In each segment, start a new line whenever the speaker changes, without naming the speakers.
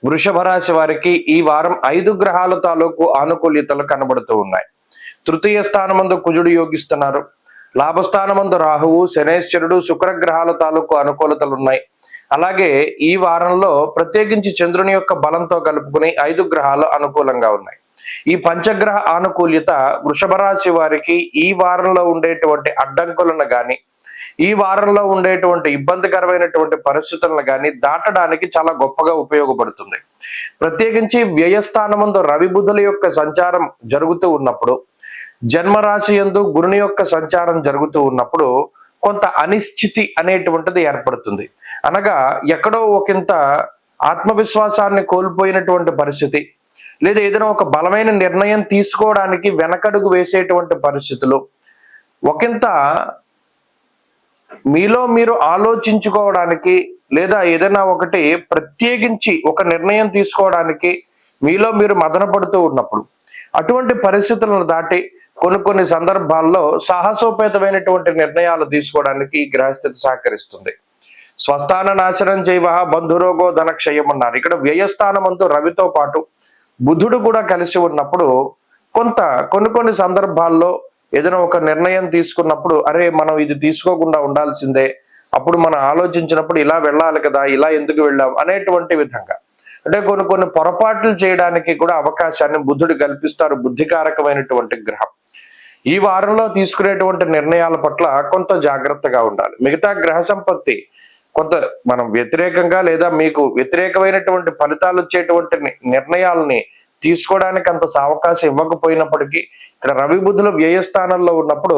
వృషభ రాశి వారికి ఈ వారం 5 గ్రహాల తాలూకు ఆనుకూల్యతలు కనబడుతూ ఉన్నాయి. తృతీయ స్థానమందు కుజుడు యోగిస్తున్నారు. లాభస్థానమందు రాహువు, శనేశ్వరుడు, శుక్రగ్రహాల తాలూకు అనుకూలతలు ఉన్నాయి. అలాగే ఈ వారంలో ప్రత్యేకించి చంద్రుని యొక్క బలంతో కలుపుకుని 5 గ్రహాలు అనుకూలంగా ఉన్నాయి. ఈ పంచగ్రహ ఆనుకూల్యత వృషభ రాశి వారికి ఈ వారంలో ఉండేటువంటి అడ్డంకులను గాని, ఈ వారంలో ఉండేటువంటి ఇబ్బందికరమైనటువంటి పరిస్థితులను కానీ దాటడానికి చాలా గొప్పగా ఉపయోగపడుతుంది. ప్రత్యేకించి వ్యయస్థానమందు రవి బుధుల యొక్క సంచారం జరుగుతూ ఉన్నప్పుడు, జన్మరాశి యందు గురుని యొక్క సంచారం జరుగుతూ ఉన్నప్పుడు కొంత అనిశ్చితి అనేటువంటిది ఏర్పడుతుంది. అనగా ఎక్కడో ఒకంత ఆత్మవిశ్వాసాన్ని కోల్పోయినటువంటి పరిస్థితి, లేదా ఏదైనా ఒక బలమైన నిర్ణయం తీసుకోవడానికి వెనకడుగు వేసేటువంటి పరిస్థితులు, ఒకంత మీలో మీరు ఆలోచించుకోవడానికి, లేదా ఏదైనా ఒకటి ప్రత్యేకించి ఒక నిర్ణయం తీసుకోవడానికి మీలో మీరు మదన పడుతూ ఉన్నప్పుడు, అటువంటి పరిస్థితులను దాటి కొన్ని సందర్భాల్లో సాహసోపేతమైనటువంటి నిర్ణయాలు తీసుకోవడానికి ఈ గ్రహస్థితి సహకరిస్తుంది. స్వస్థాన నాశనం చేయవ బంధురోగో ధనక్షయం అన్నారు. ఇక్కడ వ్యయస్థానమందు రవితో పాటు బుధుడు కూడా కలిసి ఉన్నప్పుడు కొన్ని సందర్భాల్లో ఏదైనా ఒక నిర్ణయం తీసుకున్నప్పుడు, అరే మనం ఇది తీసుకోకుండా ఉండాల్సిందే, అప్పుడు మనం ఆలోచించినప్పుడు ఇలా వెళ్ళాలి కదా, ఇలా ఎందుకు వెళ్ళాం అనేటువంటి విధంగా, అంటే కొన్ని పొరపాట్లు చేయడానికి కూడా అవకాశాన్ని బుధుడు కల్పిస్తారు. బుద్ధికారకమైనటువంటి గ్రహం. ఈ వారంలో తీసుకునేటువంటి నిర్ణయాల పట్ల కొంత జాగ్రత్తగా ఉండాలి. మిగతా గ్రహ సంపత్తి కొంత మనం వ్యతిరేకంగా లేదా మీకు వ్యతిరేకమైనటువంటి ఫలితాలు వచ్చేటువంటి నిర్ణయాలని తీసుకోవడానికి అంత అవకాశం ఇవ్వకపోయినప్పటికీ, ఇక్కడ రవి బుధులు వ్యయస్థానంలో ఉన్నప్పుడు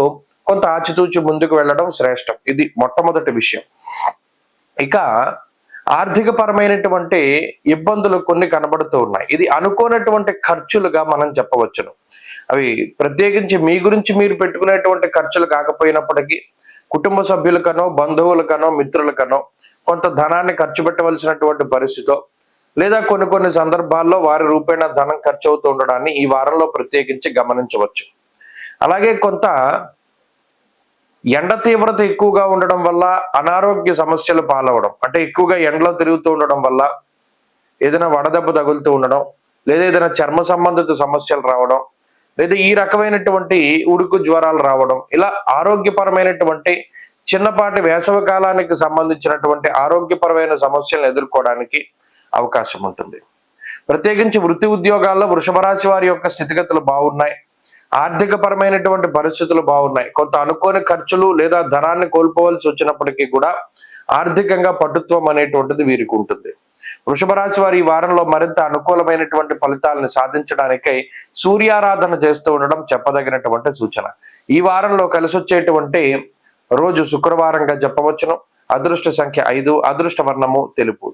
కొంత ఆచితూచి ముందుకు వెళ్ళడం శ్రేష్టం. ఇది మొట్టమొదటి విషయం. ఇక ఆర్థిక పరమైనటువంటి ఇబ్బందులు కొన్ని కనబడుతూ ఉన్నాయి. ఇది అనుకోనటువంటి ఖర్చులుగా మనం చెప్పవచ్చును. అవి ప్రత్యేకించి మీ గురించి మీరు పెట్టుకునేటువంటి ఖర్చులు కాకపోయినప్పటికీ, కుటుంబ సభ్యులకనో, బంధువులకనో, మిత్రులకనో కొంత ధనాన్ని ఖర్చు పెట్టవలసినటువంటి పరిస్థితి, లేదా కొన్ని సందర్భాల్లో వారి రూపేణ ధనం ఖర్చు అవుతూ ఉండడాన్ని ఈ వారంలో ప్రత్యేకించి గమనించవచ్చు. అలాగే కొంత ఎండ తీవ్రత ఎక్కువగా ఉండడం వల్ల అనారోగ్య సమస్యలు పాలవడం, అంటే ఎక్కువగా ఎండలో తిరుగుతూ ఉండడం వల్ల ఏదైనా వడదెబ్బ తగులుతూ ఉండడం, లేదా ఏదైనా చర్మ సంబంధిత సమస్యలు రావడం, లేదా ఈ రకమైనటువంటి ఉడుకు జ్వరాలు రావడం, ఇలా ఆరోగ్యపరమైనటువంటి చిన్నపాటి వేసవి కాలానికి సంబంధించినటువంటి ఆరోగ్యపరమైన సమస్యలను ఎదుర్కోవడానికి అవకాశం ఉంటుంది. ప్రత్యేకించి వృత్తి ఉద్యోగాల్లో వృషభ రాశి వారి యొక్క స్థితిగతులు బాగున్నాయి. ఆర్థిక పరమైనటువంటి పరిస్థితులు బాగున్నాయి. కొంత అనుకోని ఖర్చులు లేదా ధనాన్ని కోల్పోవలసి వచ్చినప్పటికీ కూడా ఆర్థికంగా పటుత్వం అనేటువంటిది వీరికి ఉంటుంది. వృషభ రాశి వారి ఈ వారంలో మరింత అనుకూలమైనటువంటి ఫలితాలను సాధించడానికై సూర్యారాధన చేస్తూ ఉండడం చెప్పదగినటువంటి సూచన. ఈ వారంలో కలిసి వచ్చేటువంటి రోజు శుక్రవారంగా చెప్పవచ్చును. అదృష్ట సంఖ్య 5, అదృష్ట వర్ణము తెలుపు.